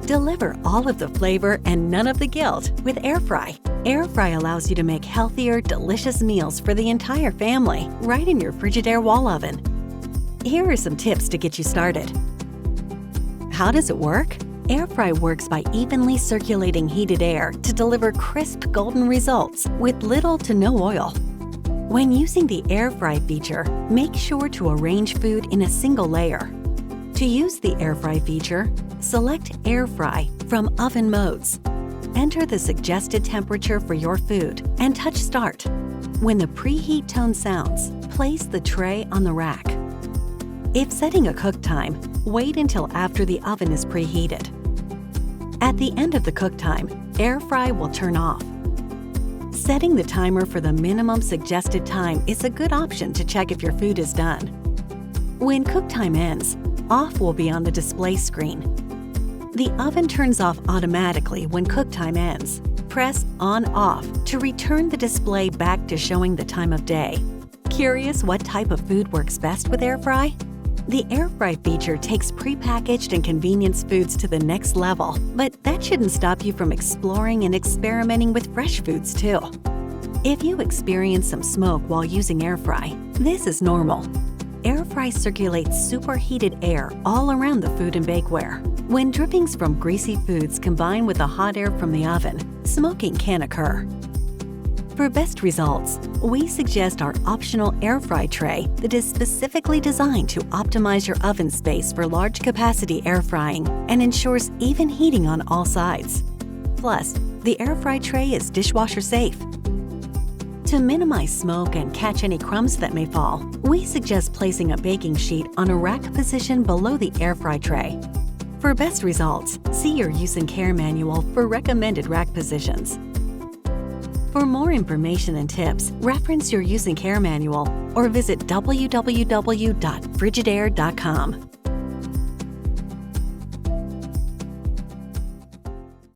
Deliver all of the flavor and none of the guilt with air fry. Air fry allows you to make healthier, delicious meals for the entire family right in your Frigidaire wall oven. Here are some tips to get you started. How does it work? Air fry works by evenly circulating heated air to deliver crisp, golden results with little to no oil. When using the air fry feature, make sure to arrange food in a single layer. To use the air fry feature, select Air Fry from Oven Modes. Enter the suggested temperature for your food and touch Start. When the preheat tone sounds, place the tray on the rack. If setting a cook time, wait until after the oven is preheated. At the end of the cook time, air fry will turn off. Setting the timer for the minimum suggested time is a good option to check if your food is done. When cook time ends, off will be on the display screen. The oven turns off automatically when cook time ends. Press On/Off to return the display back to showing the time of day. Curious what type of food works best with air fry? The air fry feature takes prepackaged and convenience foods to the next level, but that shouldn't stop you from exploring and experimenting with fresh foods too. If you experience some smoke while using air fry, this is normal. Air fry circulates superheated air all around the food and bakeware. When drippings from greasy foods combine with the hot air from the oven, smoking can occur. For best results, we suggest our optional air fry tray that is specifically designed to optimize your oven space for large capacity air frying and ensures even heating on all sides. Plus, the air fry tray is dishwasher safe. To minimize smoke and catch any crumbs that may fall, we suggest placing a baking sheet on a rack position below the air fry tray. For best results, see your use and care manual for recommended rack positions. For more information and tips, reference your use and care manual or visit www.frigidaire.com.